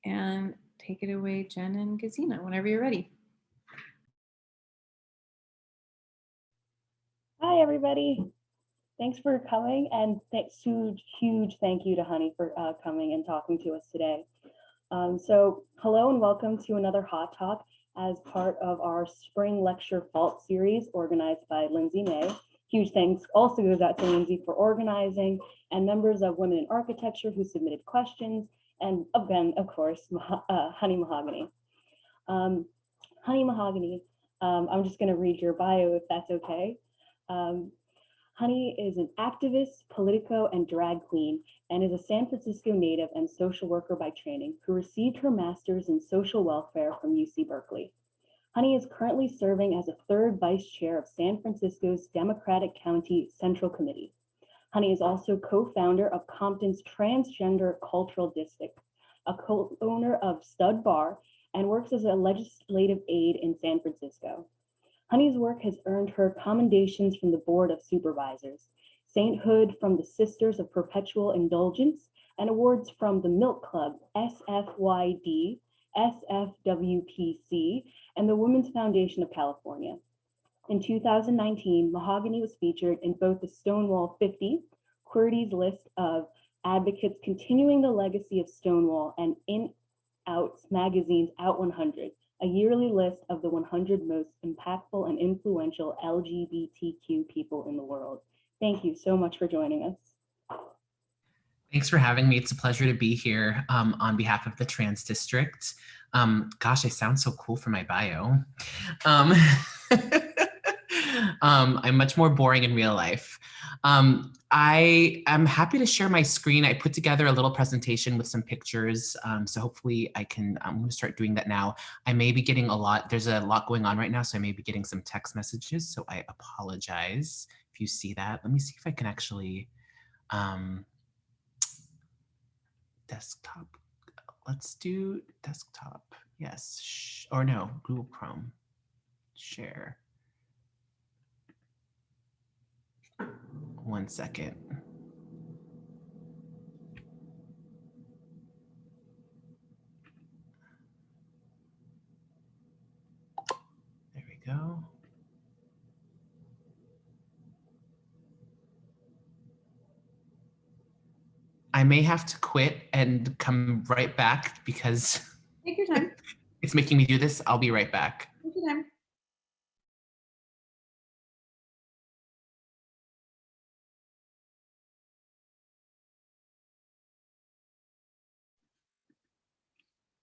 And take it away, Jen and Gazina, whenever you're ready. Hi, everybody. Thanks for coming, and huge thank you to Honey for coming and talking to us today. So hello and welcome to another Hot Talk as part of our Spring Lecture Vault series organized by Lindsay May. Huge thanks also goes out to Lindsay for organizing, and members of Women in Architecture who submitted questions, and again, of course, Honey Mahogany. Honey Mahogany, I'm just going to read your bio if that's okay. Honey is an activist, politico, and drag queen, and is a San Francisco native and social worker by training who received her master's in social welfare from UC Berkeley. Honey is currently serving as a third vice chair of San Francisco's Democratic County Central Committee. Honey is also co-founder of Compton's Transgender Cultural District, a co-owner of Stud Bar, and works as a legislative aide in San Francisco. Honey's work has earned her commendations from the Board of Supervisors, Sainthood from the Sisters of Perpetual Indulgence, and awards from the Milk Club, SFYD, SFWPC, and the Women's Foundation of California. In 2019, Mahogany was featured in both the Stonewall 50, Queerty's list of advocates continuing the legacy of Stonewall, and In Out's magazine's Out 100, a yearly list of the 100 most impactful and influential LGBTQ people in the world. Thank you so much for joining us. Thanks for having me. It's a pleasure to be here on behalf of the Trans District. Gosh, I sound so cool for my bio. I'm much more boring in real life. I am happy to share my screen. I put together a little presentation with some pictures. So hopefully I'm going to start doing that now. I may be getting there's a lot going on right now, so I may be getting some text messages. So I apologize if you see that. Let me see if I can actually, desktop. Let's do desktop. Yes, or no, Google Chrome. Share. 1 second. There we go. I may have to quit and come right back because take your time. It's making me do this. I'll be right back. Take your time.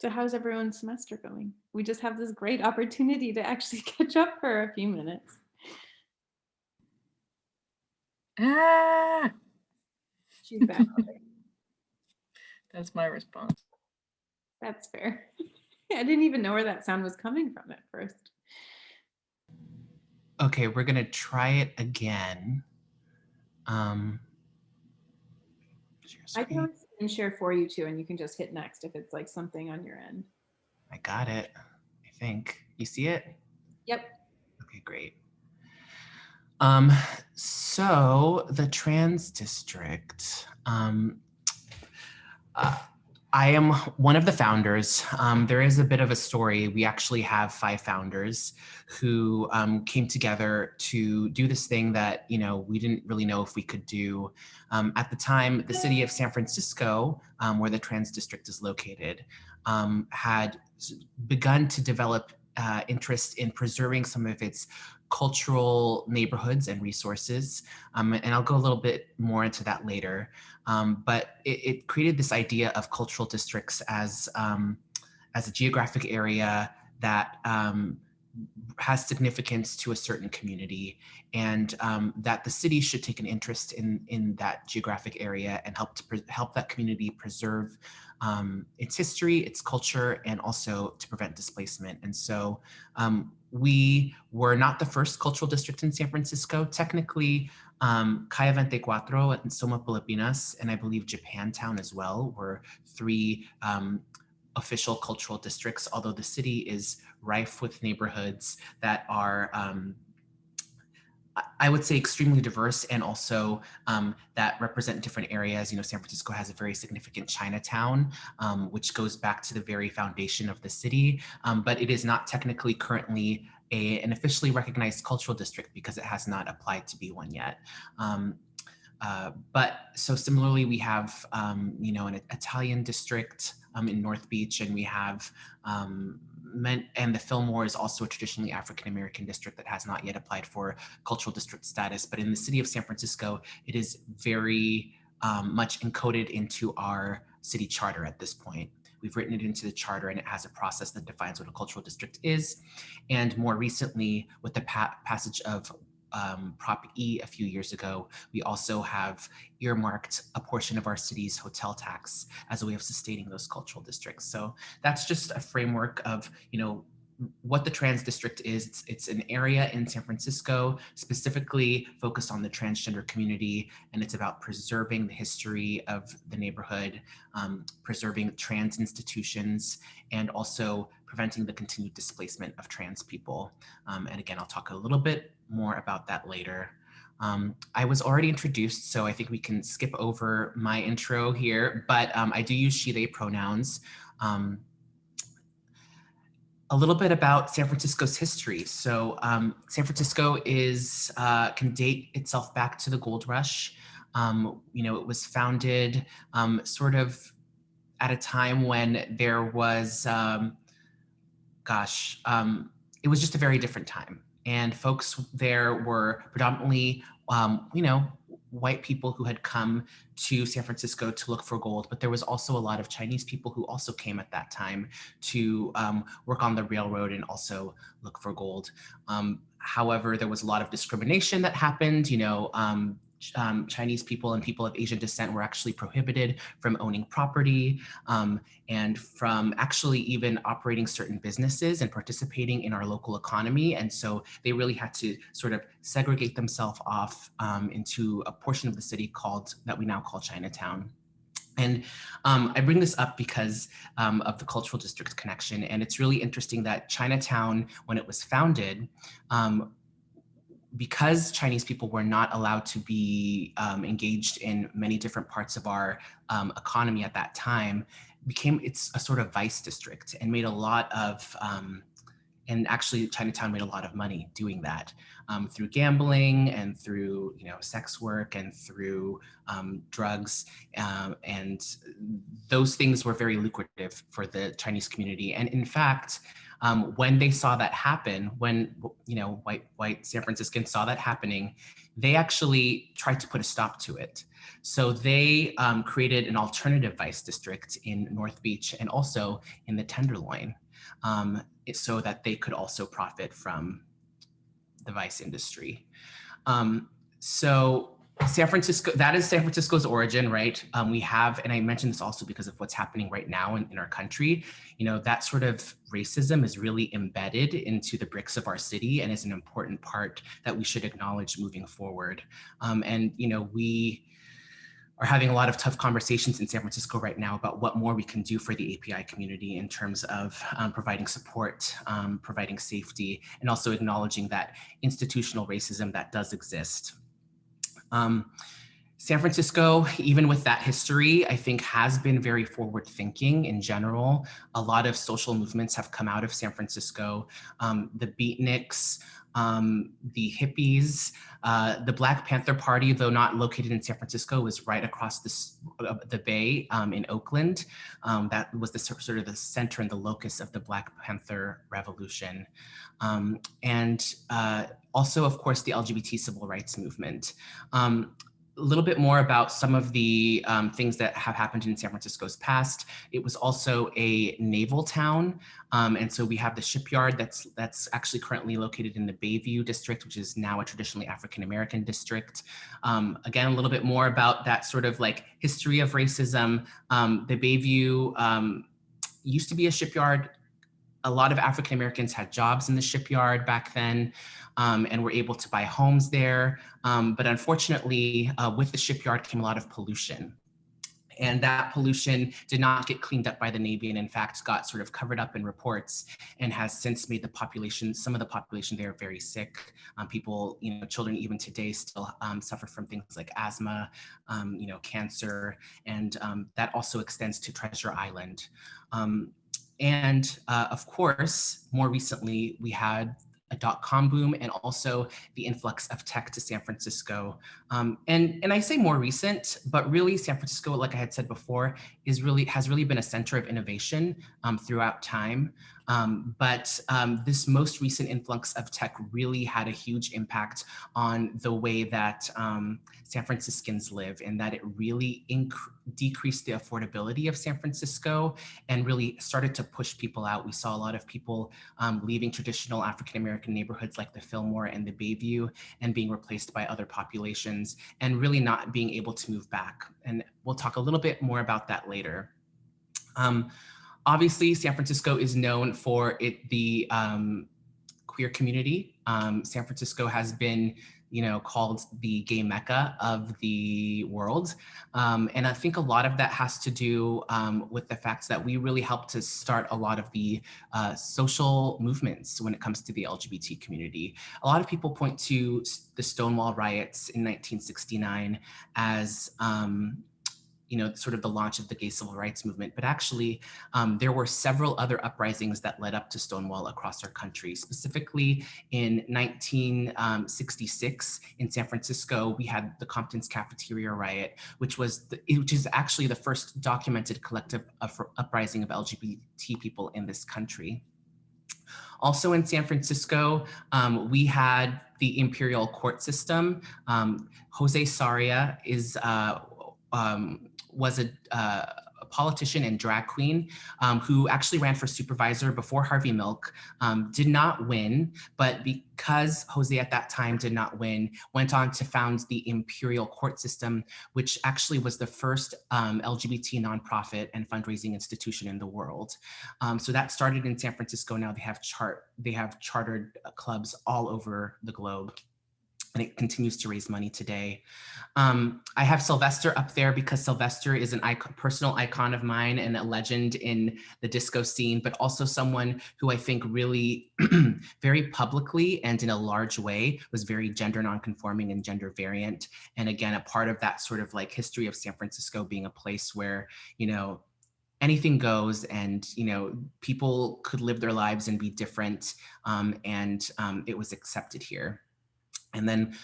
So how's everyone's semester going? We just have this great opportunity to actually catch up for a few minutes. She's back. That's my response. That's fair. I didn't even know where that sound was coming from at first. Okay, we're gonna try it again. I can always screen share for you too, and you can just hit next if it's like something on your end. I got it, I think. You see it? Yep. Okay, great. So the Trans District, I am one of the founders. There is a bit of a story. We actually have 5 founders who came together to do this thing that, we didn't really know if we could do. At the time, the city of San Francisco, where the Trans District is located, had begun to develop interest in preserving some of its cultural neighborhoods and resources. And I'll go a little bit more into that later. But it created this idea of cultural districts as a geographic area that has significance to a certain community, and that the city should take an interest in that geographic area and help that community preserve its history, its culture, and also to prevent displacement. And so we were not the first cultural district in San Francisco. Technically, Calle 24 and Soma Filipinas, and I believe Japantown as well, were 3 official cultural districts, although the city is rife with neighborhoods that are I would say extremely diverse, and also that represent different areas. You know, San Francisco has a very significant Chinatown, which goes back to the very foundation of the city, but it is not technically currently an officially recognized cultural district because it has not applied to be one yet. But so similarly, we have, you know, an Italian district in North Beach, and we have and the Fillmore is also a traditionally African-American district that has not yet applied for cultural district status. But in the city of San Francisco, it is very much encoded into our city charter at this point. We've written it into the charter, and it has a process that defines what a cultural district is. And more recently, with the passage of Prop E a few years ago, we also have earmarked a portion of our city's hotel tax as a way of sustaining those cultural districts. So that's just a framework of, you know, what the trans district is. It's an area in San Francisco specifically focused on the transgender community, and it's about preserving the history of the neighborhood, preserving trans institutions, and also preventing the continued displacement of trans people. And again, I'll talk a little bit more about that later. I was already introduced, so I think we can skip over my intro here, but I do use she, they pronouns. A little bit about San Francisco's history. So San Francisco can date itself back to the gold rush. You know, it was founded sort of at a time when there was, it was just a very different time. And folks there were predominantly, you know, white people who had come to San Francisco to look for gold, but there was also a lot of Chinese people who also came at that time to work on the railroad and also look for gold. However, there was a lot of discrimination that happened. You know, Chinese people and people of Asian descent were actually prohibited from owning property and from actually even operating certain businesses and participating in our local economy. And so they really had to sort of segregate themselves off into a portion of the city that we now call Chinatown. And I bring this up because of the cultural district connection. And it's really interesting that Chinatown, when it was founded, because Chinese people were not allowed to be engaged in many different parts of our economy at that time, it's a sort of vice district, and made a lot of, and actually Chinatown made a lot of money doing that through gambling and through, you know, sex work and through drugs, and those things were very lucrative for the Chinese community. And in fact, when they saw that happen, when, you know, white San Franciscans saw that happening, they actually tried to put a stop to it. So they created an alternative vice district in North Beach and also in the Tenderloin, so that they could also profit from the vice industry. So San Francisco, that is San Francisco's origin, right? We have, and I mentioned this also because of what's happening right now in our country, you know, that sort of racism is really embedded into the bricks of our city and is an important part that we should acknowledge moving forward. And, you know, we are having a lot of tough conversations in San Francisco right now about what more we can do for the API community in terms of providing support, providing safety, and also acknowledging that institutional racism that does exist. San Francisco, even with that history, I think has been very forward thinking in general. A lot of social movements have come out of San Francisco. The beatniks, the hippies, the Black Panther Party, though not located in San Francisco, was right across the bay in Oakland. That was the sort of the center and the locus of the Black Panther Revolution. And also, of course, the LGBT civil rights movement. A little bit more about some of the things that have happened in San Francisco's past. It was also a naval town. And so we have the shipyard that's actually currently located in the Bayview district, which is now a traditionally African-American district. Again, a little bit more about that sort of like history of racism. The Bayview used to be a shipyard. A lot of African-Americans had jobs in the shipyard back then and were able to buy homes there. But unfortunately, with the shipyard came a lot of pollution. And that pollution did not get cleaned up by the Navy, and in fact got sort of covered up in reports, and has since made the population, some of the population there, very sick. People, children even today still suffer from things like asthma, cancer, and that also extends to Treasure Island. Of course, more recently, we had a dot-com boom and also the influx of tech to San Francisco. And I say more recent, but really San Francisco, like I had said before, has really been a center of innovation throughout time. This most recent influx of tech really had a huge impact on the way that San Franciscans live, and that it really decreased the affordability of San Francisco and really started to push people out. We saw a lot of people leaving traditional African-American neighborhoods like the Fillmore and the Bayview and being replaced by other populations, and really not being able to move back. And we'll talk a little bit more about that later. Obviously, San Francisco is known for the queer community. San Francisco has been, called the gay mecca of the world. And I think a lot of that has to do with the fact that we really helped to start a lot of the social movements when it comes to the LGBT community. A lot of people point to the Stonewall riots in 1969 as sort of the launch of the gay civil rights movement, but actually there were several other uprisings that led up to Stonewall across our country. Specifically in 1966 in San Francisco, we had the Compton's cafeteria riot, which is actually the first documented collective uprising of LGBT people in this country. Also in San Francisco, we had the imperial court system. Jose Sarria was a politician and drag queen who actually ran for supervisor before Harvey Milk, did not win, but because Jose at that time did not win, went on to found the Imperial Court System, which actually was the first LGBT nonprofit and fundraising institution in the world. So that started in San Francisco. Now they have chartered clubs all over the globe, and it continues to raise money today. I have Sylvester up there because Sylvester is a personal icon of mine and a legend in the disco scene, but also someone who I think really very publicly and in a large way was very gender nonconforming and gender variant. And again, a part of that sort of like history of San Francisco being a place where, anything goes, and people could live their lives and be different, and it was accepted here. And then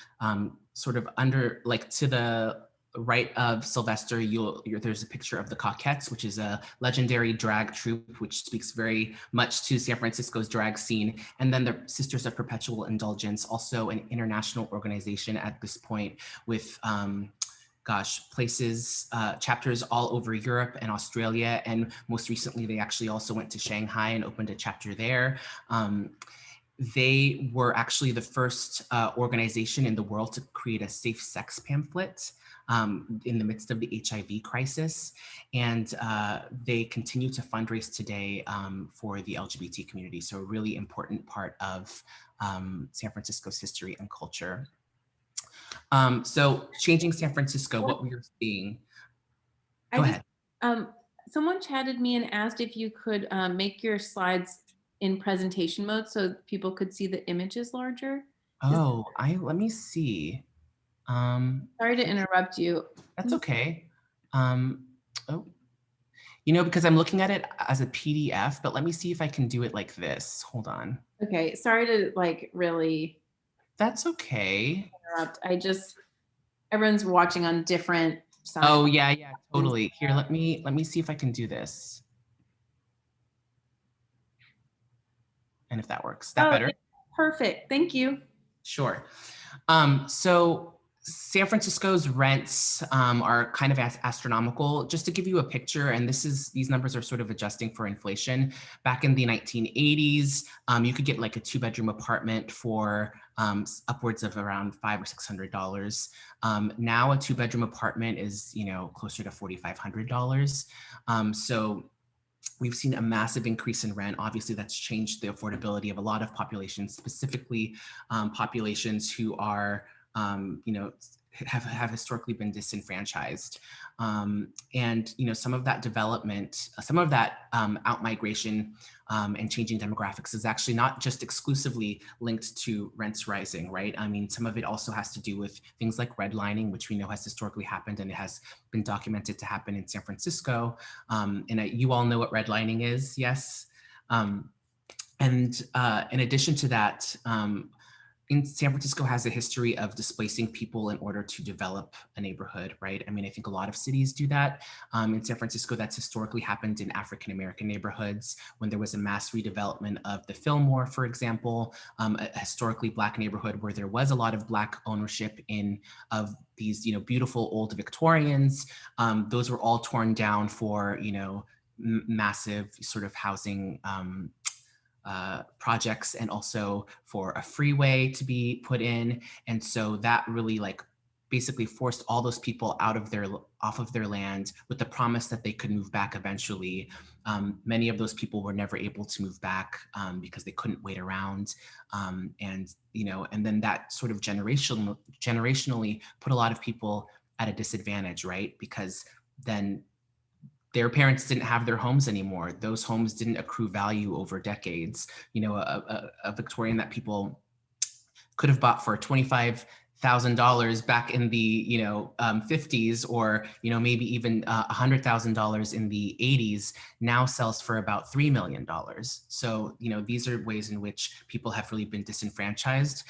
sort of to the right of Sylvester, there's a picture of the Coquettes, which is a legendary drag troupe, which speaks very much to San Francisco's drag scene. And then the Sisters of Perpetual Indulgence, also an international organization at this point with chapters all over Europe and Australia. And most recently, they actually also went to Shanghai and opened a chapter there. They were actually the first organization in the world to create a safe sex pamphlet in the midst of the HIV crisis. And they continue to fundraise today for the LGBT community. So a really important part of San Francisco's history and culture. So changing San Francisco, what we are seeing. Go ahead. Someone chatted me and asked if you could make your slides in presentation mode so people could see the images larger. Oh, let me see. Sorry to interrupt you. That's okay. Because I'm looking at it as a PDF, but let me see if I can do it like this. Hold on. Okay, sorry to really. That's okay. Interrupt. Everyone's watching on different sides. Oh yeah, totally. Here, let me see if I can do this. And if that works, that better? Perfect, thank you. Sure. So San Francisco's rents are kind of astronomical. Just to give you a picture, and these numbers are sort of adjusting for inflation. Back in the 1980s, you could get like a 2-bedroom apartment for upwards of around $500 or $600. Now a 2-bedroom apartment is closer to $4,500. So we've seen a massive increase in rent. Obviously, that's changed the affordability of a lot of populations, specifically populations who are, have historically been disenfranchised. And some of that development, some of that outmigration and changing demographics is actually not just exclusively linked to rents rising, right? I mean, some of it also has to do with things like redlining, which we know has historically happened and it has been documented to happen in San Francisco. You all know what redlining is, yes? And in addition to that, in San Francisco has a history of displacing people in order to develop a neighborhood, right? I mean, I think a lot of cities do that. In San Francisco, that's historically happened in African-American neighborhoods when there was a mass redevelopment of the Fillmore, for example, a historically Black neighborhood where there was a lot of Black ownership of these, beautiful old Victorians. Those were all torn down for, massive sort of housing projects, and also for a freeway to be put in. And so that really basically forced all those people off of their land with the promise that they could move back eventually. Many of those people were never able to move back because they couldn't wait around. And then that sort of generationally put a lot of people at a disadvantage, right? Because then their parents didn't have their homes anymore. Those homes didn't accrue value over decades. A Victorian that people could have bought for $25,000 back in the 50s, or maybe even $100,000 in the 80s, now sells for about $3 million. So these are ways in which people have really been disenfranchised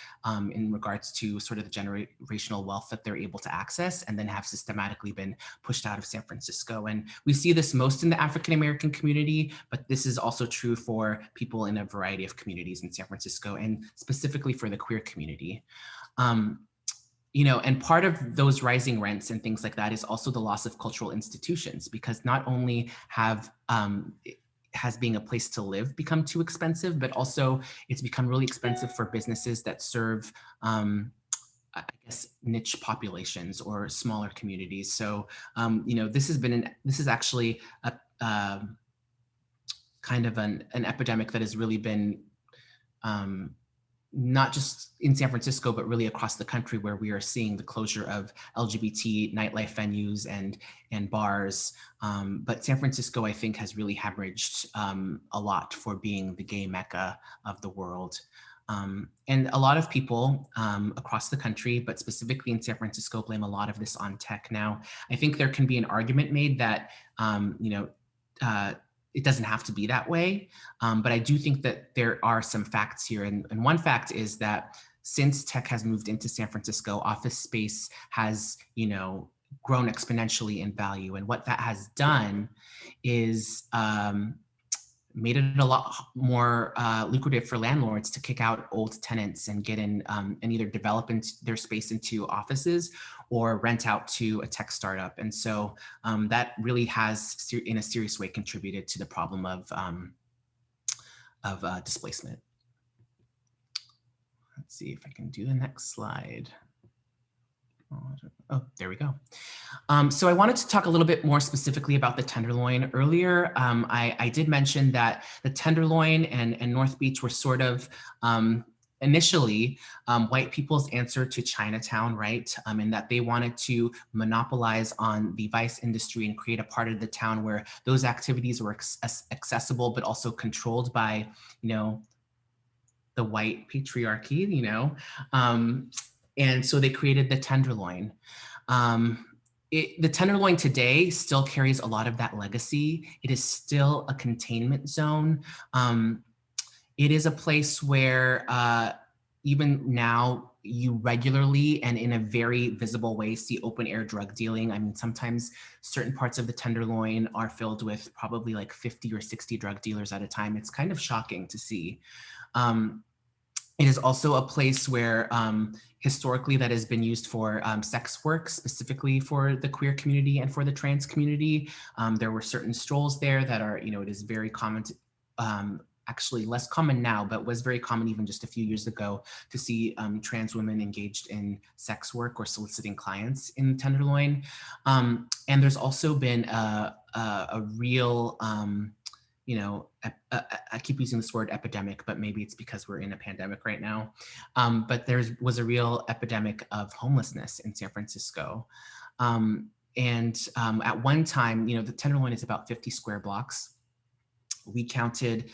in regards to sort of the generational wealth that they're able to access, and then have systematically been pushed out of San Francisco. And we see this most in the African American community, but this is also true for people in a variety of communities in San Francisco, and specifically for the queer community. And part of those rising rents and things like that is also the loss of cultural institutions, because not only has being a place to live become too expensive, but also it's become really expensive for businesses that serve, I guess, niche populations or smaller communities. So, this is actually a kind of an epidemic that has really been not just in San Francisco, but really across the country, where we are seeing the closure of LGBT nightlife venues and bars. But San Francisco, I think, has really hemorrhaged a lot for being the gay mecca of the world. And a lot of people across the country, but specifically in San Francisco, blame a lot of this on tech. Now, I think there can be an argument made that, it doesn't have to be that way. But I do think that there are some facts here. And one fact is that since tech has moved into San Francisco, office space has, grown exponentially in value. And what that has done is made it a lot more lucrative for landlords to kick out old tenants and get in and either develop their space into offices or rent out to a tech startup. And so that really has, in a serious way, contributed to the problem of displacement. Let's see if I can do the next slide. Oh, there we go. So I wanted to talk a little bit more specifically about the Tenderloin. Earlier, I did mention that the Tenderloin and North Beach were sort of initially white people's answer to Chinatown, right? And that they wanted to monopolize on the vice industry and create a part of the town where those activities were accessible, but also controlled by, the white patriarchy, and so they created the Tenderloin. The Tenderloin today still carries a lot of that legacy. It is still a containment zone. It is a place where even now you regularly and in a very visible way see open air drug dealing. I mean, sometimes certain parts of the Tenderloin are filled with probably like 50 or 60 drug dealers at a time. It's kind of shocking to see. It is also a place where historically that has been used for sex work, specifically for the queer community and for the trans community. There were certain strolls there that are, it is very common to, actually less common now, but was very common even just a few years ago to see trans women engaged in sex work or soliciting clients in Tenderloin. And there's also been a real, I keep using this word epidemic, but maybe it's because we're in a pandemic right now. But there was a real epidemic of homelessness in San Francisco. At one time, the Tenderloin is about 50 square blocks. We counted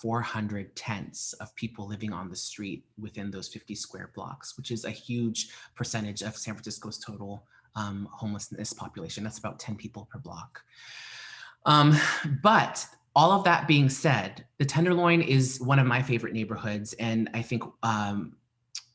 400 tents of people living on the street within those 50 square blocks, which is a huge percentage of San Francisco's total homelessness population. That's about 10 people per block. But all of that being said, the Tenderloin is one of my favorite neighborhoods, and I think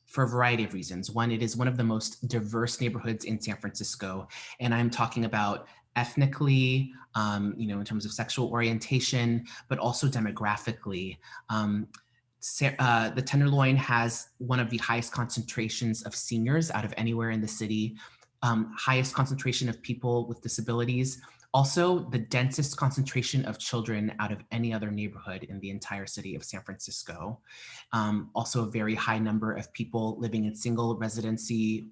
for a variety of reasons. One, it is one of the most diverse neighborhoods in San Francisco, and I'm talking about ethnically, in terms of sexual orientation, but also demographically. The Tenderloin has one of the highest concentrations of seniors out of anywhere in the city, highest concentration of people with disabilities, also the densest concentration of children out of any other neighborhood in the entire city of San Francisco. Also a very high number of people living in single residency,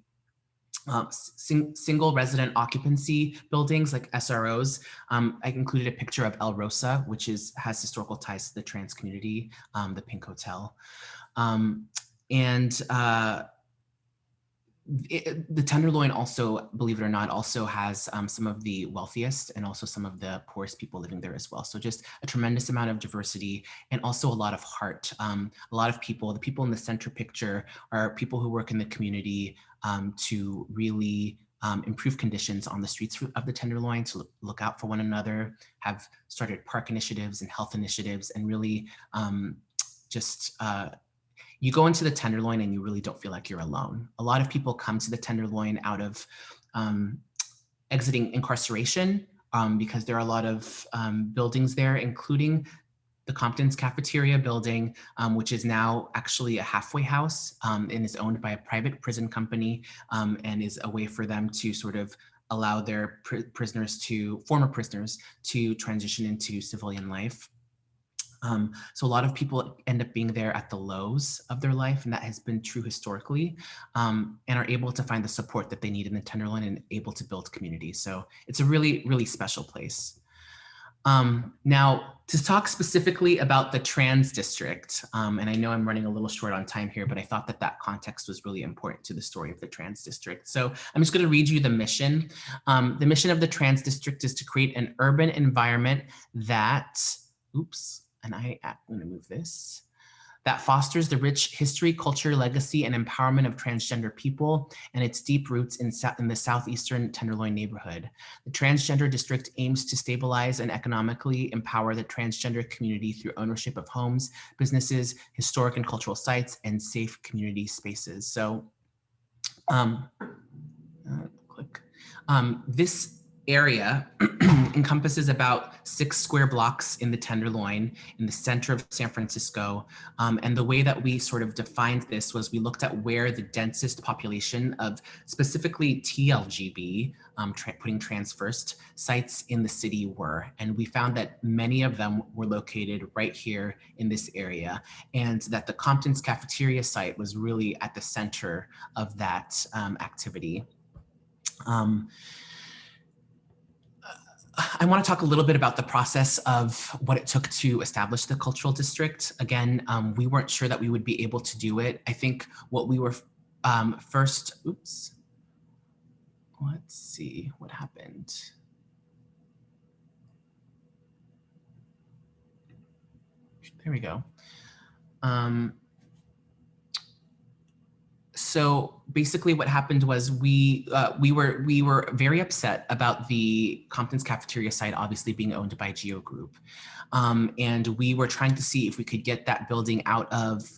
single resident occupancy buildings like SROs. I included a picture of El Rosa, which has historical ties to the trans community, the Pink Hotel. The Tenderloin also, believe it or not, also has some of the wealthiest and also some of the poorest people living there as well. So just a tremendous amount of diversity and also a lot of heart. A lot of people, the people in the center picture are people who work in the community to really improve conditions on the streets of the Tenderloin, to look out for one another, have started park initiatives and health initiatives, and really you go into the Tenderloin and you really don't feel like you're alone. A lot of people come to the Tenderloin out of exiting incarceration because there are a lot of buildings there, including the Compton's cafeteria building, which is now actually a halfway house and is owned by a private prison company and is a way for them to sort of allow their former prisoners to transition into civilian life. So a lot of people end up being there at the lows of their life, and that has been true historically, and are able to find the support that they need in the Tenderloin and able to build community. So it's a really, really special place. Now, to talk specifically about the trans district, and I know I'm running a little short on time here, but I thought that context was really important to the story of the trans district. So I'm just going to read you the mission. The mission of the trans district is to create an urban environment that, and I'm going to move this, that fosters the rich history, culture, legacy, and empowerment of transgender people and its deep roots in the southeastern Tenderloin neighborhood. The transgender district aims to stabilize and economically empower the transgender community through ownership of homes, businesses, historic and cultural sites, and safe community spaces. So, this area encompasses about 6 square blocks in the Tenderloin in the center of San Francisco. And the way that we sort of defined this was we looked at where the densest population of specifically TLGB, putting trans first, sites in the city were. And we found that many of them were located right here in this area, and that the Compton's cafeteria site was really at the center of that activity. I want to talk a little bit about the process of what it took to establish the cultural district. Again, we weren't sure that we would be able to do it. I think what we were let's see what happened. There we go. So basically what happened was we were very upset about the Compton's cafeteria site obviously being owned by Geo Group. And we were trying to see if we could get that building out of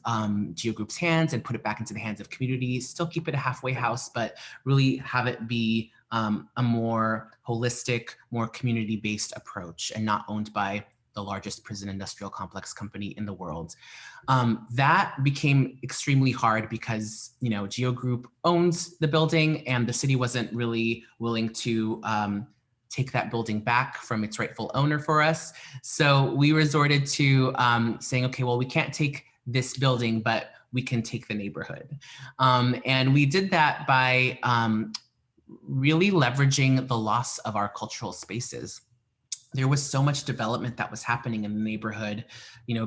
Geo Group's hands and put it back into the hands of communities, still keep it a halfway house, but really have it be a more holistic, more community-based approach and not owned by the largest prison industrial complex company in the world. That became extremely hard because, Geo Group owns the building and the city wasn't really willing to take that building back from its rightful owner for us. So we resorted to saying, okay, well, we can't take this building, but we can take the neighborhood. And we did that by really leveraging the loss of our cultural spaces. there was so much development that was happening in the neighborhood,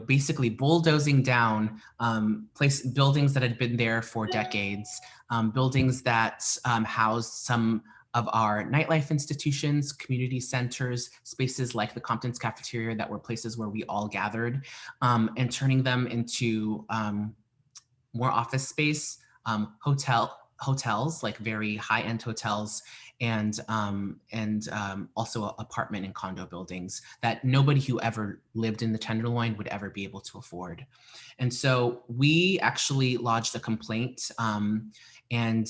basically bulldozing down buildings that had been there for decades, buildings that housed some of our nightlife institutions, community centers, spaces like the Compton's cafeteria that were places where we all gathered, and turning them into more office space, hotels, like very high-end hotels, and also apartment and condo buildings that nobody who ever lived in the Tenderloin would ever be able to afford. And so we actually lodged a complaint and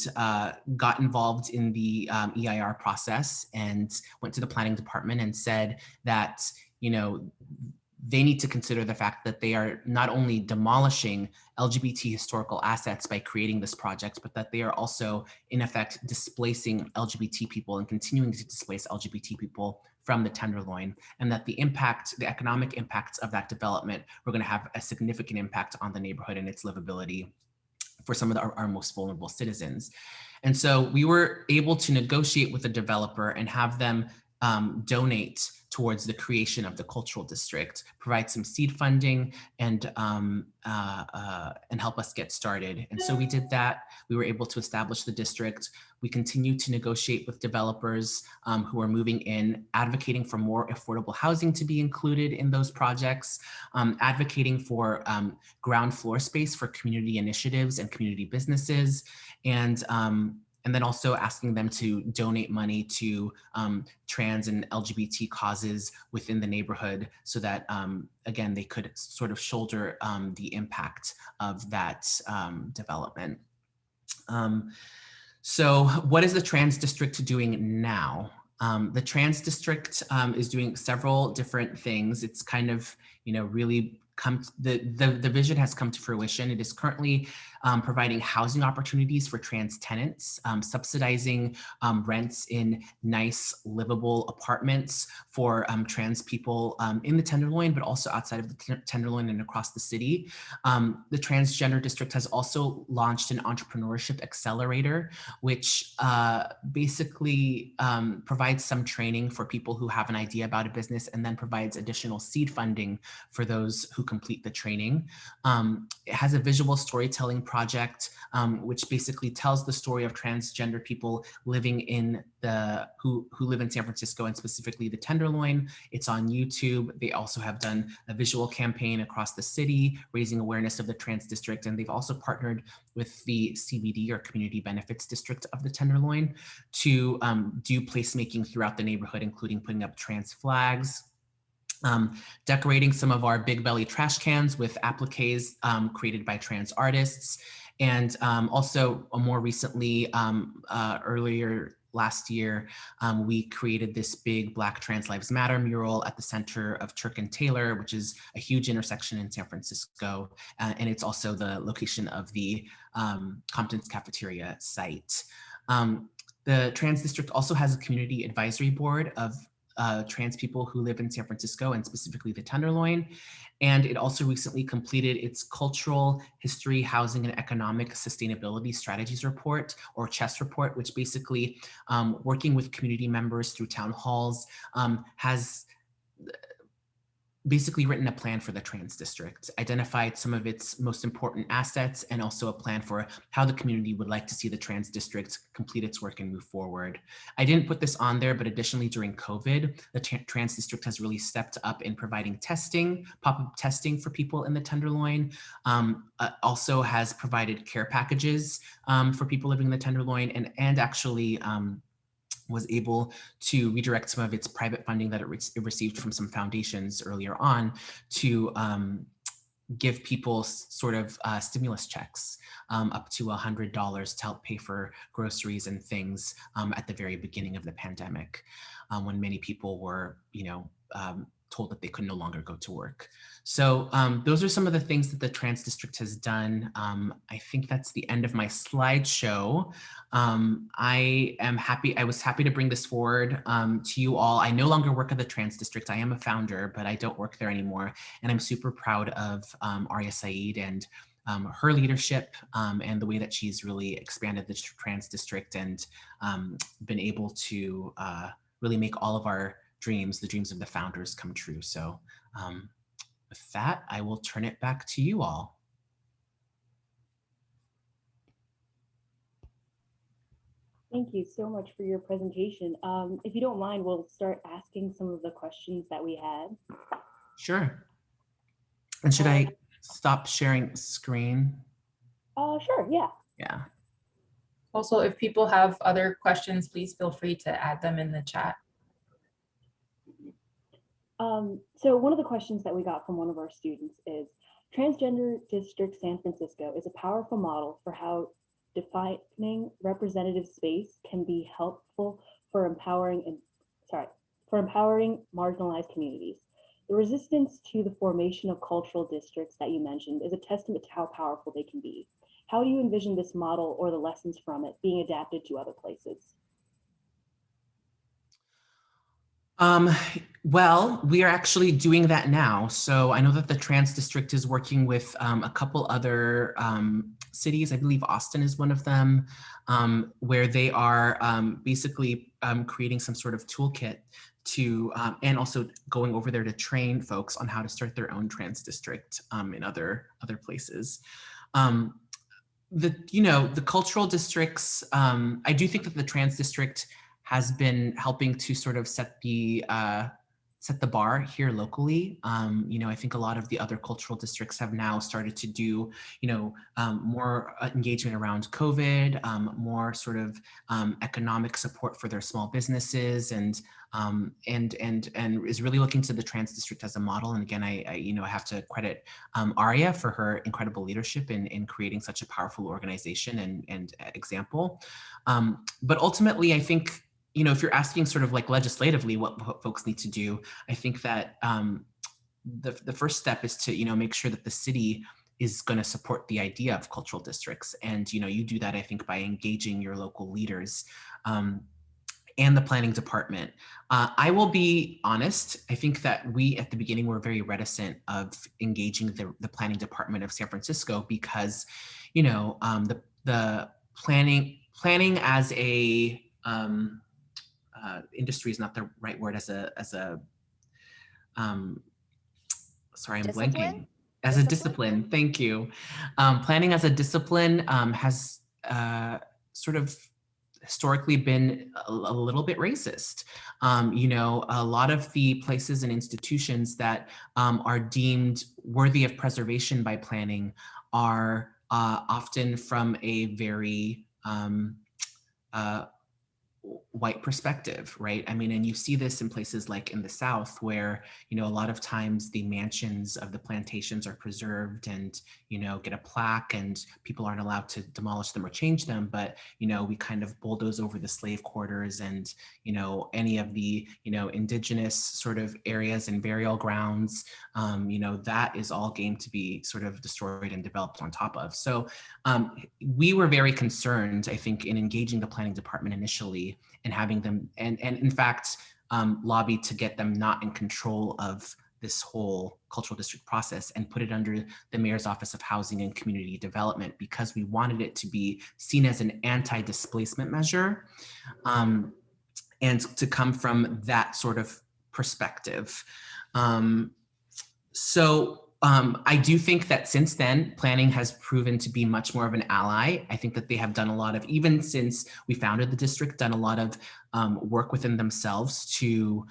got involved in the EIR process and went to the planning department and said that, they need to consider the fact that they are not only demolishing LGBT historical assets by creating this project, but that they are also, in effect, displacing LGBT people and continuing to displace LGBT people from the Tenderloin, and that the economic impacts of that development were going to have a significant impact on the neighborhood and its livability for some of our most vulnerable citizens. And so we were able to negotiate with the developer and have them donate towards the creation of the cultural district, provide some seed funding, and help us get started. And so we did that. We were able to establish the district. We continue to negotiate with developers who are moving in, advocating for more affordable housing to be included in those projects, advocating for ground floor space for community initiatives and community businesses, and then also asking them to donate money to trans and LGBT causes within the neighborhood so that, again, they could sort of shoulder the impact of that development. So what is the Trans District doing now? The Trans District is doing several different things. It's kind of, really the vision has come to fruition. It is currently providing housing opportunities for trans tenants, subsidizing rents in nice, livable apartments for trans people in the Tenderloin, but also outside of the Tenderloin and across the city. The Transgender District has also launched an Entrepreneurship Accelerator, which basically provides some training for people who have an idea about a business and then provides additional seed funding for those who complete the training. It has a visual storytelling project, which basically tells the story of transgender people living in who live in San Francisco and specifically the Tenderloin. It's on YouTube. They also have done a visual campaign across the city, raising awareness of the Trans District, and they've also partnered with the CBD, or Community Benefits District of the Tenderloin, to do placemaking throughout the neighborhood, including putting up trans flags, decorating some of our big belly trash cans with appliques created by trans artists. And also more recently, earlier last year, we created this big Black Trans Lives Matter mural at the center of Turk and Taylor, which is a huge intersection in San Francisco. And it's also the location of the Compton's cafeteria site. The Trans District also has a community advisory board of trans people who live in San Francisco and specifically the Tenderloin. And it also recently completed its Cultural History, Housing, and Economic Sustainability Strategies Report, or CHESS report, which basically, working with community members through town halls, has basically written a plan for the Trans District, identified some of its most important assets, and also a plan for how the community would like to see the Trans District complete its work and move forward. I didn't put this on there, but additionally during COVID, the Trans District has really stepped up in providing testing, pop-up testing for people in the Tenderloin, also has provided care packages for people living in the Tenderloin, and actually was able to redirect some of its private funding that it received from some foundations earlier on to give people sort of stimulus checks up to $100 to help pay for groceries and things at the very beginning of the pandemic, when many people were, told that they could no longer go to work. So those are some of the things that the Trans District has done. I think that's the end of my slideshow. I was happy to bring this forward to you all. I no longer work at the Trans District. I am a founder, but I don't work there anymore. And I'm super proud of Arya Said and her leadership and the way that she's really expanded the Trans District and been able to really make all of our dreams, the dreams of the founders come true. So with that, I will turn it back to you all. Thank you so much for your presentation. If you don't mind, we'll start asking some of the questions that we had. Sure. And should I stop sharing screen? Sure, yeah. Yeah. Also, if people have other questions, please feel free to add them in the chat. So one of the questions that we got from one of our students is, Transgender District San Francisco is a powerful model for how defining representative space can be helpful for empowering marginalized communities. The resistance to the formation of cultural districts that you mentioned is a testament to how powerful they can be. How do you envision this model or the lessons from it being adapted to other places? Well, we are actually doing that now. So I know that the Trans District is working with a couple other cities. I believe Austin is one of them, where they are basically creating some sort of toolkit to, and also going over there to train folks on how to start their own trans district in other places. The cultural districts, I do think that the trans district has been helping to sort of set the bar here locally. I think a lot of the other cultural districts have now started to do, more engagement around COVID, more sort of economic support for their small businesses, and is really looking to the trans district as a model. And again, I have to credit Aria for her incredible leadership in creating such a powerful organization and example. But ultimately, I think, if you're asking sort of like legislatively what folks need to do, I think that the first step is to, make sure that the city is going to support the idea of cultural districts. And, you do that, I think, by engaging your local leaders and the planning department. I will be honest, I think that we at the beginning were very reticent of engaging the planning department of San Francisco because, the planning as a, industry is not the right word, sorry, I'm blanking. As a discipline, thank you. Planning as a discipline has sort of historically been a little bit racist. A lot of the places and institutions that are deemed worthy of preservation by planning are often from a very white perspective, right? I mean, and you see this in places like in the South where, a lot of times the mansions of the plantations are preserved and, get a plaque, and people aren't allowed to demolish them or change them. But, we kind of bulldoze over the slave quarters and, any of the, indigenous sort of areas and burial grounds, that is all game to be sort of destroyed and developed on top of. So we were very concerned, I think, in engaging the planning department initially and having them, and in fact, lobby to get them not in control of this whole cultural district process and put it under the Mayor's Office of Housing and Community Development, because we wanted it to be seen as an anti-displacement measure and to come from that sort of perspective. I do think that since then, planning has proven to be much more of an ally. I think that they have done a lot of, even since we founded the district, done a lot of work within themselves to,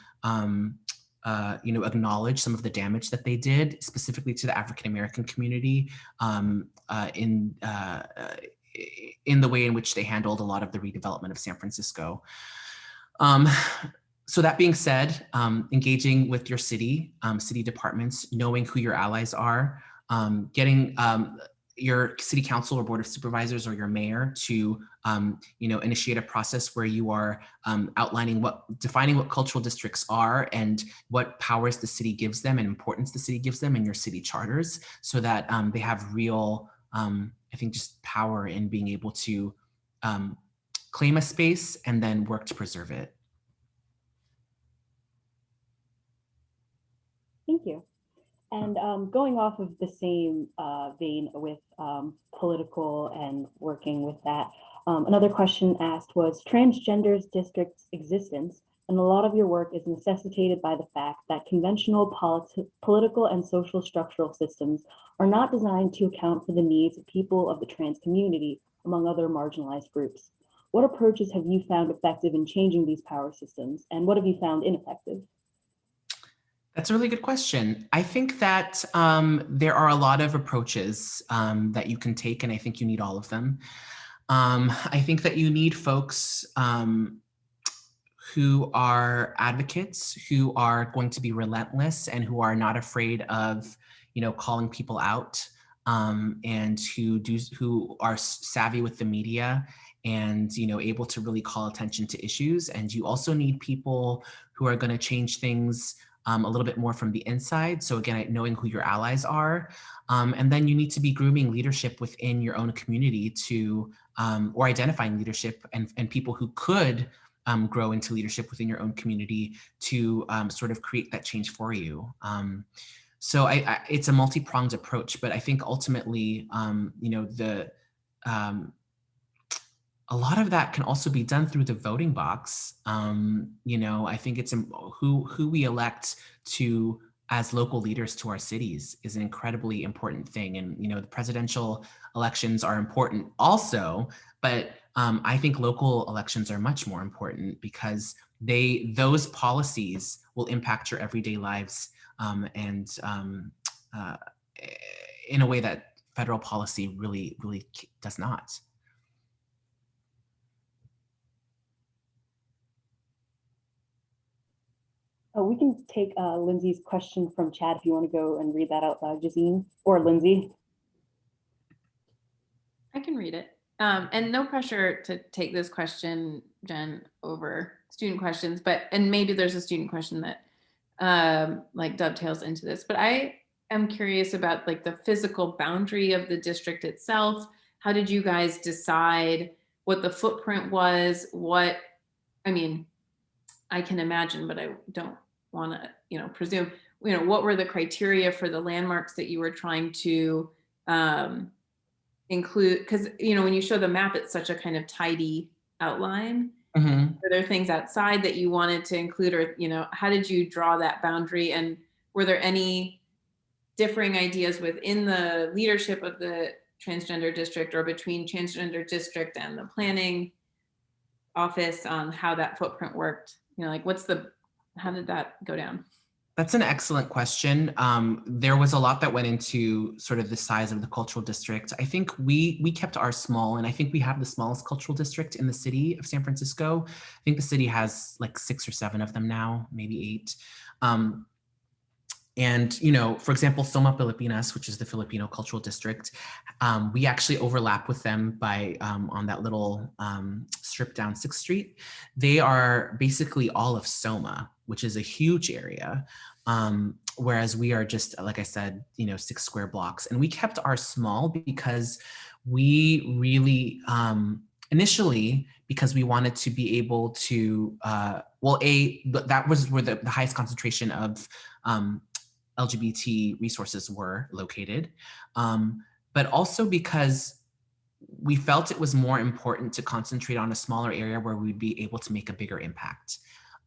acknowledge some of the damage that they did, specifically to the African-American community in the way in which they handled a lot of the redevelopment of San Francisco. So that being said, engaging with your city departments, knowing who your allies are, getting your city council or board of supervisors or your mayor to, initiate a process where you are defining what cultural districts are and what powers the city gives them and importance the city gives them in your city charters, so that they have real, I think, just power in being able to claim a space and then work to preserve it. Thank you. And going off of the same vein with political and working with that, another question asked was, transgender district's existence and a lot of your work is necessitated by the fact that conventional political and social structural systems are not designed to account for the needs of people of the trans community, among other marginalized groups. What approaches have you found effective in changing these power systems, and what have you found ineffective? That's a really good question. I think that there are a lot of approaches that you can take, and I think you need all of them. I think that you need folks who are advocates, who are going to be relentless, and who are not afraid of, calling people out, and who are savvy with the media, and able to really call attention to issues. And you also need people who are going to change things a little bit more from the inside. So again, knowing who your allies are. And then you need to be grooming leadership within your own community to, or identifying leadership and people who could grow into leadership within your own community to sort of create that change for you. So it's a multi-pronged approach, but I think ultimately, a lot of that can also be done through the voting box. I think it's who we elect to as local leaders to our cities is an incredibly important thing. And, the presidential elections are important also, but I think local elections are much more important because those policies will impact your everyday lives and in a way that federal policy really, really does not. We can take Lindsay's question from chat if you want to go and read that out loud, Jazine, or Lindsay. I can read it. And no pressure to take this question, Jen, over student questions, and maybe there's a student question that like dovetails into this, but I am curious about like the physical boundary of the district itself. How did you guys decide what the footprint was? I can imagine, but I don't want to, presume, what were the criteria for the landmarks that you were trying to include? Because, when you show the map, it's such a kind of tidy outline. Mm-hmm. Were there things outside that you wanted to include, or, how did you draw that boundary? And were there any differing ideas within the leadership of the transgender district or between transgender district and the planning office on how that footprint worked? How did that go down? That's an excellent question. There was a lot that went into sort of the size of the cultural district. I think we kept ours small, and I think we have the smallest cultural district in the city of San Francisco. I think the city has like 6 or 7 of them now, maybe 8. And, for example, Soma Pilipinas, which is the Filipino cultural district, we actually overlap with them by on that little strip down 6th Street. They are basically all of Soma, which is a huge area. Whereas we are just, like I said, 6 square blocks. And we kept ours small because we really, initially, because we wanted to be able to, that was where the highest concentration of LGBT resources were located, but also because we felt it was more important to concentrate on a smaller area where we'd be able to make a bigger impact.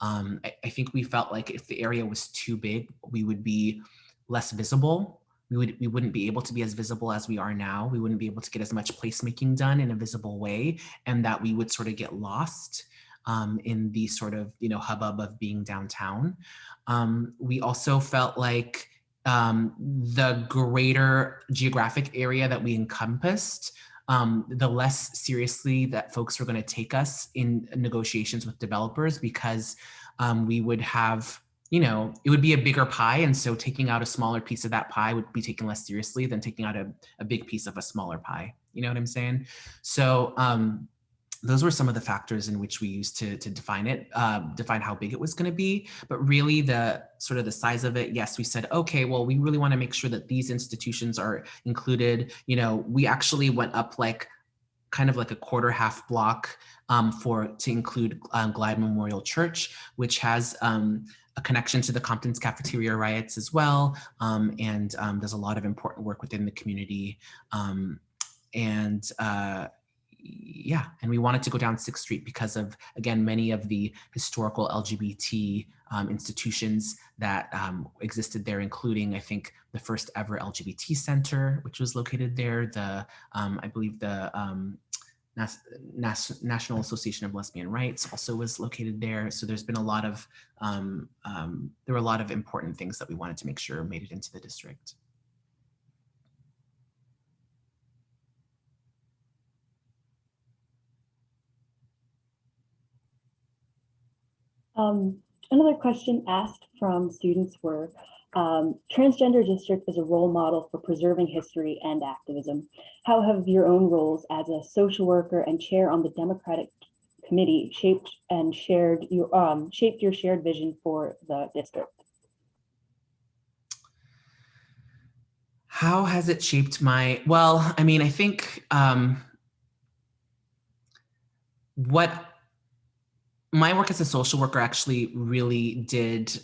I think we felt like if the area was too big, we would be less visible. We wouldn't be able to be as visible as we are now. We wouldn't be able to get as much placemaking done in a visible way, and that we would sort of get lost in the sort of, hubbub of being downtown. We also felt like the greater geographic area that we encompassed, the less seriously that folks were going to take us in negotiations with developers, because we would have, it would be a bigger pie. And so taking out a smaller piece of that pie would be taken less seriously than taking out a big piece of a smaller pie. You know what I'm saying? So those were some of the factors in which we used to define how big it was going to be. But really the sort of the size of it, yes, we said, okay, well, we really want to make sure that these institutions are included. We actually went up like kind of like a quarter half block to include Glide Memorial Church, which has a connection to the Compton's cafeteria riots as well, and does a lot of important work within the community. yeah, and we wanted to go down 6th Street because of, again, many of the historical LGBT institutions that existed there, including, I think, the first ever LGBT center, which was located there, the, I believe the National Association of Lesbian Rights also was located there. So there's been a lot of, there were a lot of important things that we wanted to make sure made it into the district. Another question asked from students were, transgender district is a role model for preserving history and activism. How have your own roles as a social worker and chair on the Democratic Committee shaped your shared vision for the district? How has it shaped my, well, I mean, I think what my work as a social worker actually really did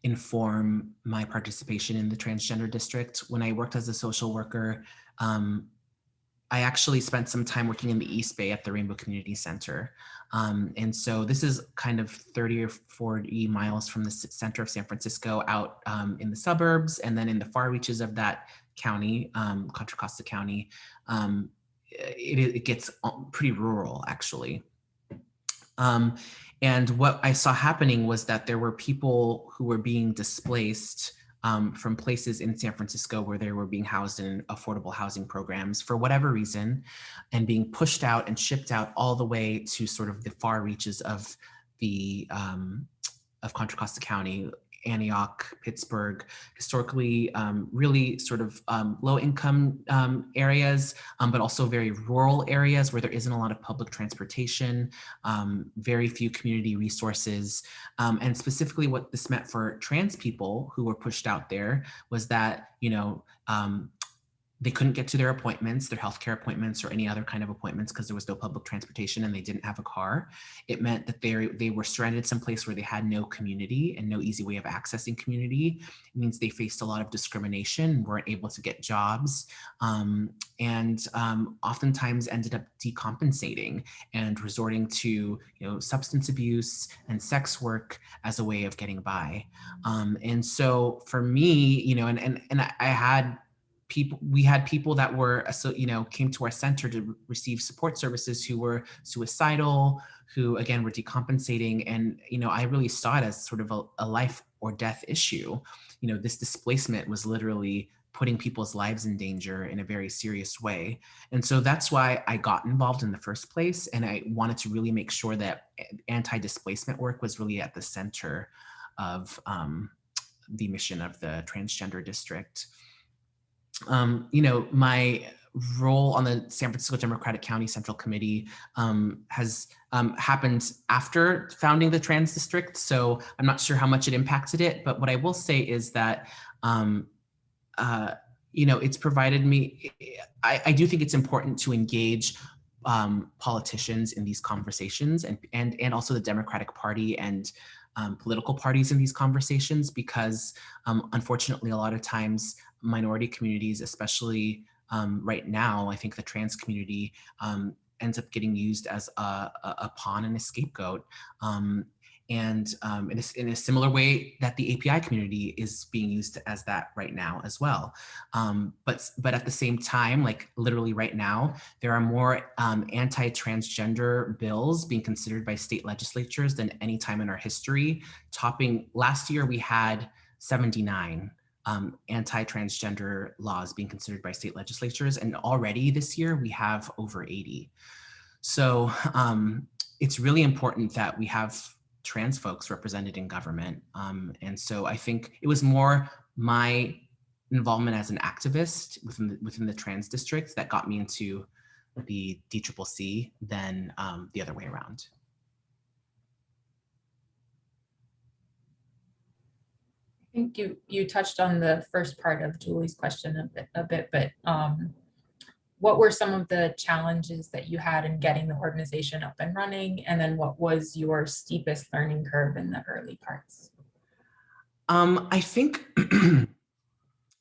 inform my participation in the transgender district. When I worked as a social worker, I actually spent some time working in the East Bay at the Rainbow Community Center. And so this is kind of 30 or 40 miles from the center of San Francisco, out in the suburbs, and then in the far reaches of that county, Contra Costa County, it gets pretty rural, actually. And what I saw happening was that there were people who were being displaced from places in San Francisco where they were being housed in affordable housing programs for whatever reason, and being pushed out and shipped out all the way to sort of the far reaches of the of Contra Costa County, Antioch, Pittsburgh, historically really sort of low income areas, but also very rural areas where there isn't a lot of public transportation, very few community resources. And specifically what this meant for trans people who were pushed out there was that, you know, they couldn't get to their appointments, their healthcare appointments or any other kind of appointments because there was no public transportation and they didn't have a car. It meant that they were stranded someplace where they had no community and no easy way of accessing community. It means they faced a lot of discrimination, weren't able to get jobs, and oftentimes ended up decompensating and resorting to, you know, substance abuse and sex work as a way of getting by. And so for me, you know, and I had we had people that were, you know, came to our center to receive support services who were suicidal, who again were decompensating. And, you know, I really saw it as sort of a life or death issue. You know, this displacement was literally putting people's lives in danger in a very serious way. And so that's why I got involved in the first place. And I wanted to really make sure that anti-displacement work was really at the center of the mission of the transgender district. You know, my role on the San Francisco Democratic County Central Committee has happened after founding the trans district. So I'm not sure how much it impacted it, but what I will say is that, you know, it's provided me, I do think it's important to engage politicians in these conversations and also the Democratic Party and political parties in these conversations, because unfortunately, a lot of times minority communities, especially right now, I think the trans community ends up getting used as a pawn and a scapegoat. And in a similar way that the API community is being used as that right now as well. But at the same time, like literally right now, there are more anti-transgender bills being considered by state legislatures than any time in our history. Topping, last year we had 79 anti-transgender laws being considered by state legislatures, and already this year we have over 80. So it's really important that we have trans folks represented in government. And so I think it was more my involvement as an activist within the trans district that got me into the DCCC than the other way around. I think you touched on the first part of Julie's question a bit, but what were some of the challenges that you had in getting the organization up and running? And then what was your steepest learning curve in the early parts? I think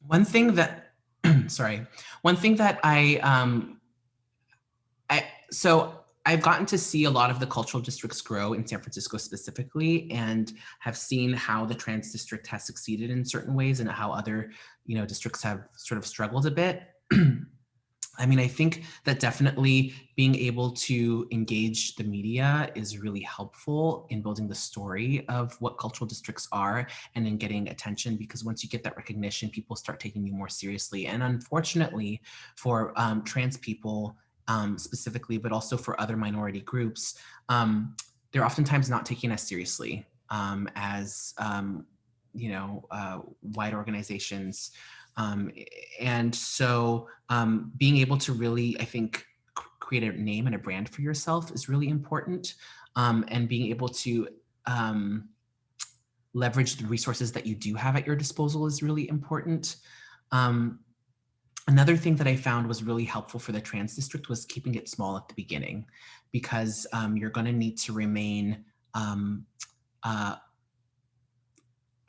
one thing that, one thing that I So I've gotten to see a lot of the cultural districts grow in San Francisco specifically, and have seen how the trans district has succeeded in certain ways and how other, districts have sort of struggled a bit. I mean, I think that definitely being able to engage the media is really helpful in building the story of what cultural districts are and in getting attention, because once you get that recognition, people start taking you more seriously. And unfortunately for trans people specifically, but also for other minority groups, they're oftentimes not taken as seriously as white organizations. And so being able to really, I think, create a name and a brand for yourself is really important. And being able to leverage the resources that you do have at your disposal is really important. Another thing that I found was really helpful for the trans district was keeping it small at the beginning, because you're going to need to remain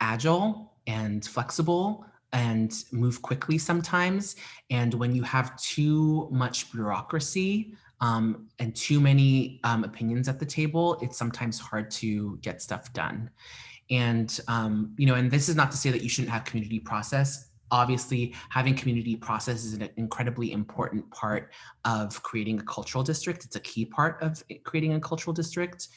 agile and flexible and move quickly sometimes. And when you have too much bureaucracy and too many opinions at the table, it's sometimes hard to get stuff done. And, and this is not to say that you shouldn't have community process. Obviously, having community process is an incredibly important part of creating a cultural district. It's a key part of creating a cultural district.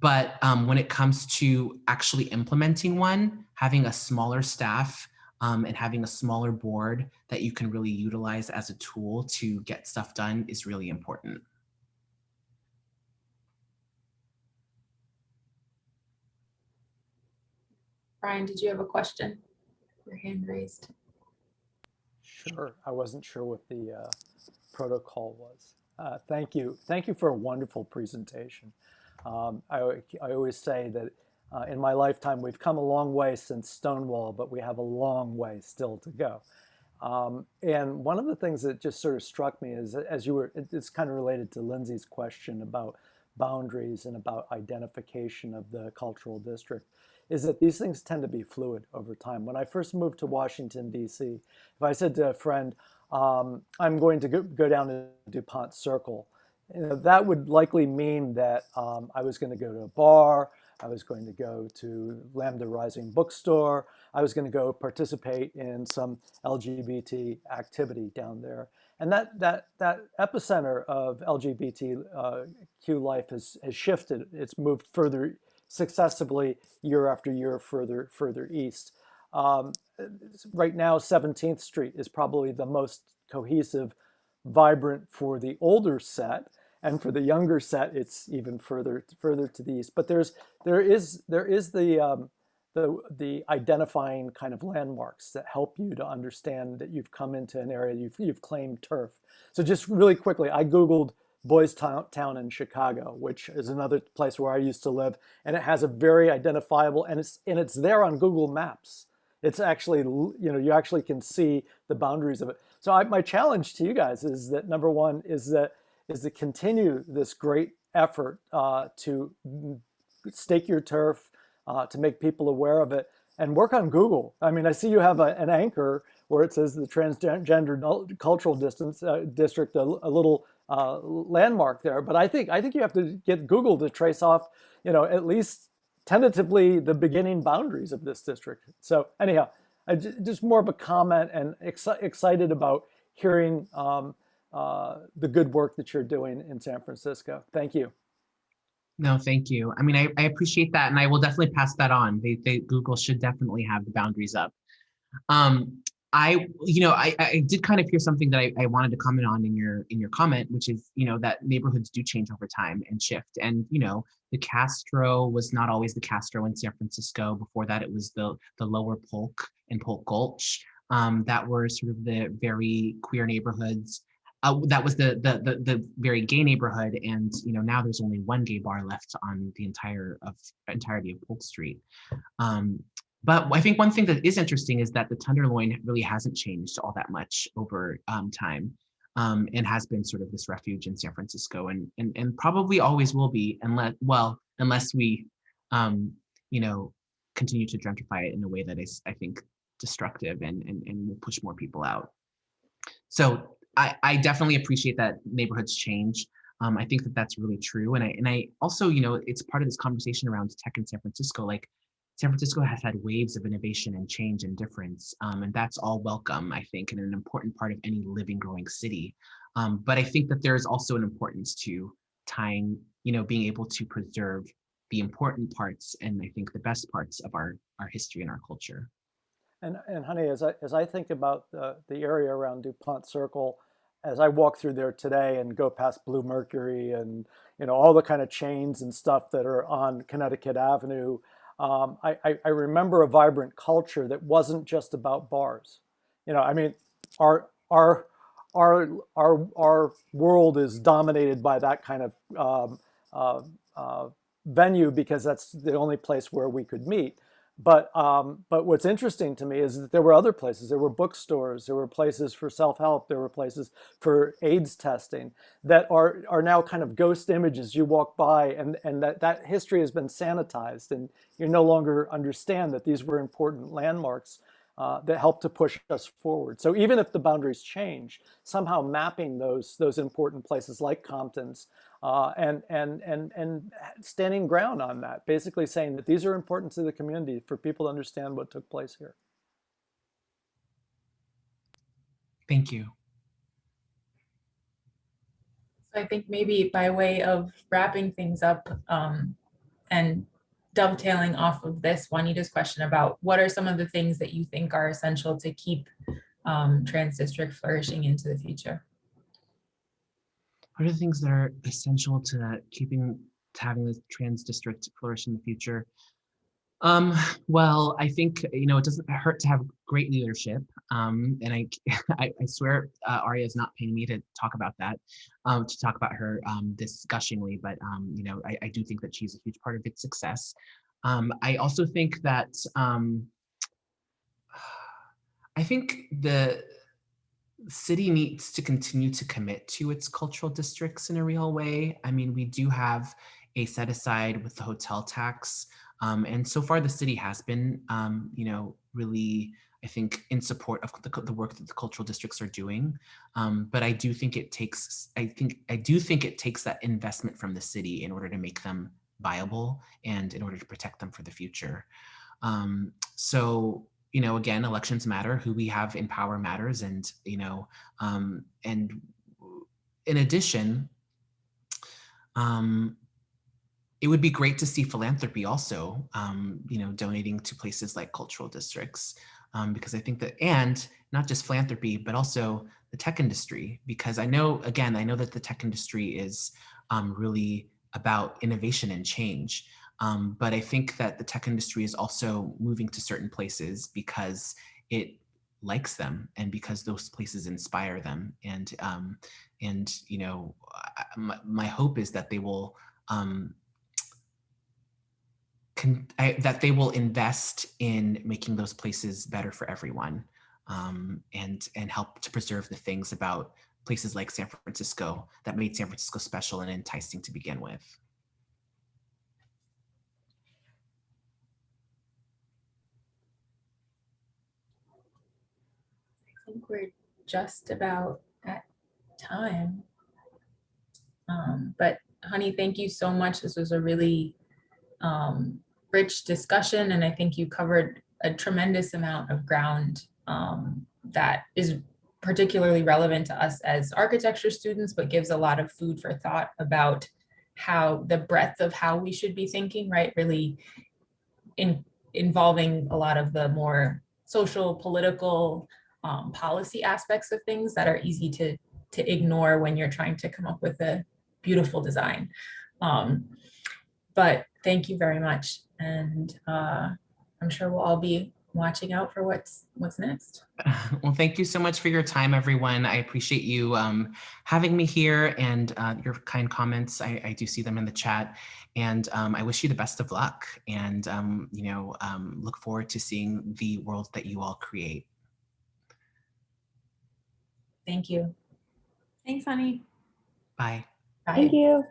But when it comes to actually implementing one, having a smaller staff and having a smaller board that you can really utilize as a tool to get stuff done is really important. Brian, did you have a question? Your hand raised. Sure. I wasn't sure what the protocol was. Thank you. Thank you for a wonderful presentation. I always say that in my lifetime, we've come a long way since Stonewall, but we have a long way still to go. And one of the things that just sort of struck me is, it's kind of related to Lindsay's question about boundaries and about identification of the cultural district, is that these things tend to be fluid over time. When I first moved to Washington, D.C., if I said to a friend, I'm going to go down to DuPont Circle, that would likely mean that I was going to go to a bar, I was going to go to Lambda Rising bookstore, I was going to go participate in some LGBT activity down there. And that epicenter of LGBTQ life has shifted. It's moved further successively year after year further east. Right now, 17th Street is probably the most cohesive, vibrant for the older set, and for the younger set, it's even further to the east. But there is the identifying kind of landmarks that help you to understand that you've come into an area, you've claimed turf. So just really quickly, I Googled Boys Town in Chicago, which is another place where I used to live, and it has a very identifiable, and it's there on Google Maps. It's actually, you actually can see the boundaries of it. So my challenge to you guys is that, number one, is to continue this great effort to stake your turf, to make people aware of it, and work on Google. I mean, I see you have an anchor where it says the Transgender Cultural District, a little landmark there. But I think you have to get Google to trace off, at least tentatively the beginning boundaries of this district. So anyhow, just more of a comment, and excited about hearing the good work that you're doing in San Francisco. Thank you. No, thank you. I mean, I appreciate that, and I will definitely pass that on. Google should definitely have the boundaries up. I did kind of hear something that I wanted to comment on in your comment, which is, that neighborhoods do change over time and shift. And, the Castro was not always the Castro in San Francisco. Before that, it was the lower Polk and Polk Gulch that were sort of the very queer neighborhoods. That was the very gay neighborhood, and now there's only one gay bar left on the entirety of Polk Street. But I think one thing that is interesting is that the Tenderloin really hasn't changed all that much over time, and has been sort of this refuge in San Francisco, and probably always will be, unless we continue to gentrify it in a way that is, I think, destructive and will push more people out. So I definitely appreciate that neighborhoods change. I think that that's really true. And I also, it's part of this conversation around tech in San Francisco. Like San Francisco has had waves of innovation and change and difference. And that's all welcome, I think, and an important part of any living, growing city. But I think that there's also an importance to tying, being able to preserve the important parts and I think the best parts of our history and our culture. And honey, as I think about the area around DuPont Circle, as I walk through there today and go past Blue Mercury and all the kind of chains and stuff that are on Connecticut Avenue, I remember a vibrant culture that wasn't just about bars. I mean, our world is dominated by that kind of venue because that's the only place where we could meet. But what's interesting to me is that there were other places. There were bookstores. There were places for self-help. There were places for AIDS testing that are now kind of ghost images. You walk by, and that history has been sanitized, and you no longer understand that these were important landmarks that helped to push us forward. So even if the boundaries change, somehow mapping those important places like Compton's and standing ground on that, basically saying that these are important to the community for people to understand what took place here. Thank you. So I think maybe by way of wrapping things up and dovetailing off of this Juanita's question about what are some of the things that you think are essential to keep Trans District flourishing into the future? What are the things that are essential to having the Trans District flourish in the future? Well, I think, it doesn't hurt to have great leadership. And I swear Aria is not paying me to talk about that, to talk about her this gushingly, but, I do think that she's a huge part of its success. I also think that, I think the city needs to continue to commit to its cultural districts in a real way. I mean, we do have a set aside with the hotel tax. And so far the city has been, really, I think, in support of the work that the cultural districts are doing. But I do think it takes that investment from the city in order to make them viable and in order to protect them for the future. So, again, elections matter. Who we have in power matters. And, and in addition, it would be great to see philanthropy also, donating to places like cultural districts, because I think that, and not just philanthropy, but also the tech industry, because I know that the tech industry is really about innovation and change. But I think that the tech industry is also moving to certain places because it likes them and because those places inspire them. And my hope is that they will that they will invest in making those places better for everyone, and help to preserve the things about places like San Francisco that made San Francisco special and enticing to begin with. I think we're just about at time. But honey, thank you so much. This was a really rich discussion, and I think you covered a tremendous amount of ground that is particularly relevant to us as architecture students, but gives a lot of food for thought about how the breadth of how we should be thinking, right? Really involving a lot of the more social, political, policy aspects of things that are easy to ignore when you're trying to come up with a beautiful design. But thank you very much. And I'm sure we'll all be watching out for what's next. Well, thank you so much for your time, everyone. I appreciate you having me here and your kind comments. I do see them in the chat, and I wish you the best of luck, and look forward to seeing the world that you all create. Thank you. Thanks, honey. Bye. Bye. Thank you.